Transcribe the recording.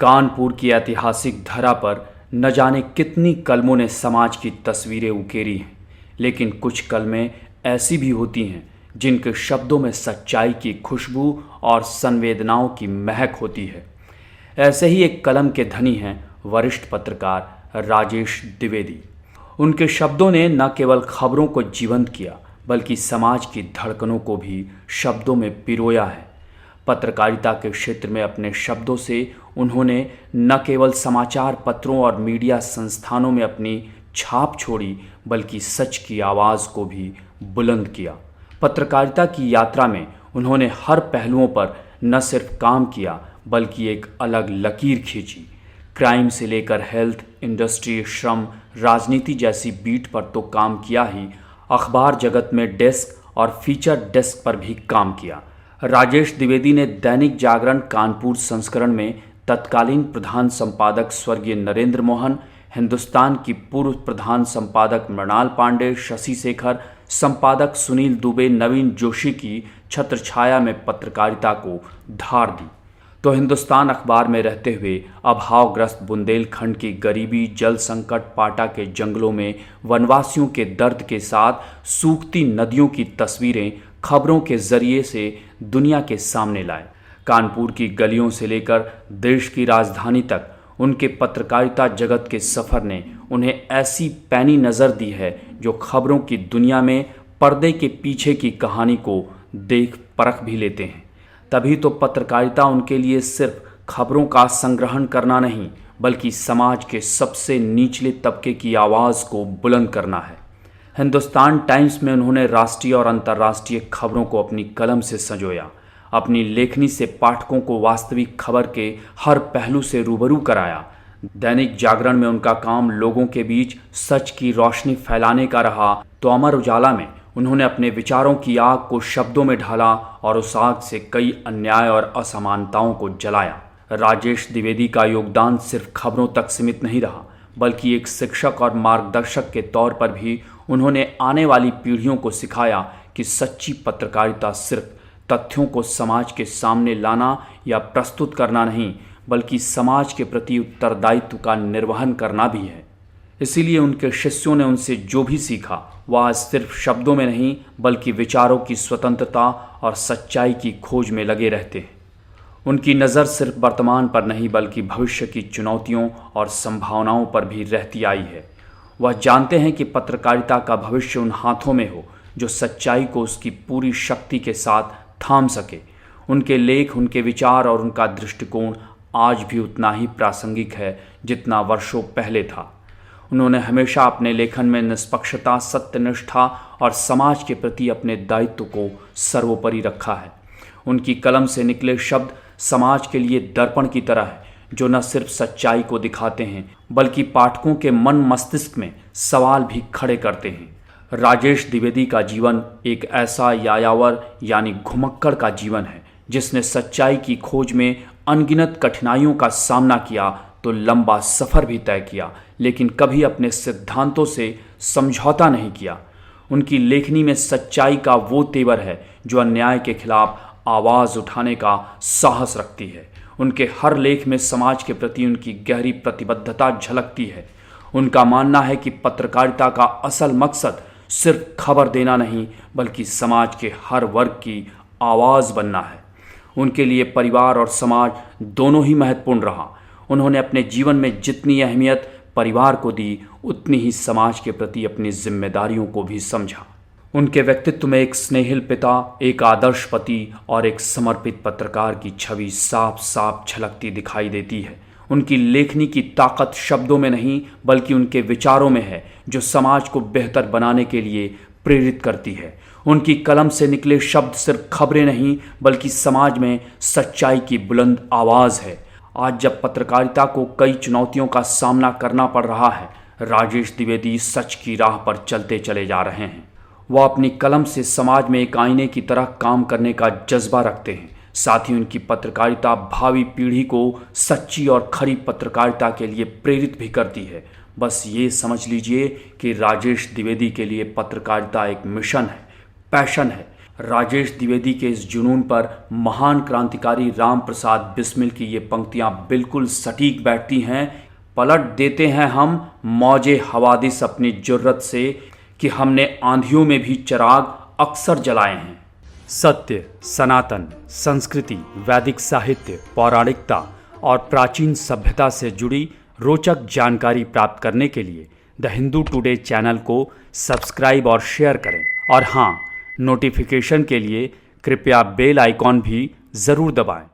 कानपुर की ऐतिहासिक धरा पर न जाने कितनी कलमों ने समाज की तस्वीरें उकेरी हैं, लेकिन कुछ कलमें ऐसी भी होती हैं जिनके शब्दों में सच्चाई की खुशबू और संवेदनाओं की महक होती है। ऐसे ही एक कलम के धनी हैं वरिष्ठ पत्रकार राजेश द्विवेदी। उनके शब्दों ने न केवल खबरों को जीवंत किया, बल्कि समाज की धड़कनों को भी शब्दों में पिरोया है। पत्रकारिता के क्षेत्र में अपने शब्दों से उन्होंने न केवल समाचार पत्रों और मीडिया संस्थानों में अपनी छाप छोड़ी, बल्कि सच की आवाज़ को भी बुलंद किया। पत्रकारिता की यात्रा में उन्होंने हर पहलुओं पर न सिर्फ काम किया, बल्कि एक अलग लकीर खींची। क्राइम से लेकर हेल्थ, इंडस्ट्री, श्रम, राजनीति जैसी बीट पर तो काम किया ही, अखबार जगत में डेस्क और फीचर डेस्क पर भी काम किया। राजेश द्विवेदी ने दैनिक जागरण कानपुर संस्करण में तत्कालीन प्रधान संपादक स्वर्गीय नरेंद्र मोहन, हिंदुस्तान की पूर्व प्रधान संपादक मृणाल पांडे, शशि शेखर, संपादक सुनील दुबे, नवीन जोशी की छत्रछाया में पत्रकारिता को धार दी, तो हिंदुस्तान अखबार में रहते हुए अभावग्रस्त बुंदेलखंड की गरीबी, जल संकट, पाटा के जंगलों में वनवासियों के दर्द के साथ सूखती नदियों की तस्वीरें खबरों के जरिए से दुनिया के सामने लाए। कानपुर की गलियों से लेकर देश की राजधानी तक उनके पत्रकारिता जगत के सफ़र ने उन्हें ऐसी पैनी नज़र दी है जो खबरों की दुनिया में पर्दे के पीछे की कहानी को देख परख भी लेते हैं। तभी तो पत्रकारिता उनके लिए सिर्फ खबरों का संग्रहण करना नहीं, बल्कि समाज के सबसे निचले तबके की आवाज़ को बुलंद करना है। हिंदुस्तान टाइम्स में उन्होंने राष्ट्रीय और अंतर्राष्ट्रीय खबरों को अपनी कलम से संजोया। अपनी लेखनी से पाठकों को वास्तविक खबर के हर पहलू से रूबरू कराया। दैनिक जागरण में उनका काम लोगों के बीच सच की रोशनी फैलाने का रहा, तो अमर उजाला में उन्होंने अपने विचारों की आग को शब्दों में ढाला और उस आग से कई अन्याय और असमानताओं को जलाया। राजेश द्विवेदी का योगदान सिर्फ खबरों तक सीमित नहीं रहा, बल्कि एक शिक्षक और मार्गदर्शक के तौर पर भी उन्होंने आने वाली पीढ़ियों को सिखाया कि सच्ची पत्रकारिता सिर्फ तथ्यों को समाज के सामने लाना या प्रस्तुत करना नहीं, बल्कि समाज के प्रति उत्तरदायित्व का निर्वहन करना भी है। इसीलिए उनके शिष्यों ने उनसे जो भी सीखा, वह आज सिर्फ शब्दों में नहीं, बल्कि विचारों की स्वतंत्रता और सच्चाई की खोज में लगे रहते हैं। उनकी नज़र सिर्फ वर्तमान पर नहीं, बल्कि भविष्य की चुनौतियों और संभावनाओं पर भी रहती आई है। वह जानते हैं कि पत्रकारिता का भविष्य उन हाथों में हो जो सच्चाई को उसकी पूरी शक्ति के साथ थाम सके। उनके लेख, उनके विचार और उनका दृष्टिकोण आज भी उतना ही प्रासंगिक है जितना वर्षों पहले था। उन्होंने हमेशा अपने लेखन में निष्पक्षता, सत्यनिष्ठा और समाज के प्रति अपने दायित्व को सर्वोपरि रखा है। उनकी कलम से निकले शब्द समाज के लिए दर्पण की तरह है, जो न सिर्फ सच्चाई को दिखाते हैं, बल्कि पाठकों के मन मस्तिष्क में सवाल भी खड़े करते हैं। राजेश द्विवेदी का जीवन एक ऐसा यायावर यानी घुमक्कड़ का जीवन है, जिसने सच्चाई की खोज में अनगिनत कठिनाइयों का सामना किया तो लंबा सफ़र भी तय किया, लेकिन कभी अपने सिद्धांतों से समझौता नहीं किया। उनकी लेखनी में सच्चाई का वो तेवर है जो अन्याय के खिलाफ आवाज़ उठाने का साहस रखती है। उनके हर लेख में समाज के प्रति उनकी गहरी प्रतिबद्धता झलकती है। उनका मानना है कि पत्रकारिता का असल मकसद सिर्फ खबर देना नहीं, बल्कि समाज के हर वर्ग की आवाज़ बनना है। उनके लिए परिवार और समाज दोनों ही महत्वपूर्ण रहा। उन्होंने अपने जीवन में जितनी अहमियत परिवार को दी, उतनी ही समाज के प्रति अपनी जिम्मेदारियों को भी समझा। उनके व्यक्तित्व में एक स्नेहिल पिता, एक आदर्श पति और एक समर्पित पत्रकार की छवि साफ साफ झलकती दिखाई देती है। उनकी लेखनी की ताकत शब्दों में नहीं, बल्कि उनके विचारों में है, जो समाज को बेहतर बनाने के लिए प्रेरित करती है। उनकी कलम से निकले शब्द सिर्फ खबरें नहीं, बल्कि समाज में सच्चाई की बुलंद आवाज़ है। आज जब पत्रकारिता को कई चुनौतियों का सामना करना पड़ रहा है, राजेश द्विवेदी सच की राह पर चलते चले जा रहे हैं। वह अपनी कलम से समाज में एक आईने की तरह काम करने का जज्बा रखते हैं। साथ ही उनकी पत्रकारिता भावी पीढ़ी को सच्ची और खरी पत्रकारिता के लिए प्रेरित भी करती है। बस ये समझ लीजिए कि राजेश द्विवेदी के लिए पत्रकारिता एक मिशन है, पैशन है, राजेश द्विवेदी के इस जुनून पर महान क्रांतिकारी राम प्रसाद बिस्मिल की ये पंक्तियां बिल्कुल सटीक बैठती हैं। पलट देते हैं हम मौजे हवादिस अपनी जुर्रत से कि हमने आंधियों में भी चिराग अक्सर जलाए हैं। सत्य, सनातन, संस्कृति, वैदिक साहित्य, पौराणिकता और प्राचीन सभ्यता से जुड़ी रोचक जानकारी प्राप्त करने के लिए द हिंदू टुडे चैनल को सब्सक्राइब और शेयर करें। और हाँ, नोटिफिकेशन के लिए कृपया बेल आइकॉन भी ज़रूर दबाएं।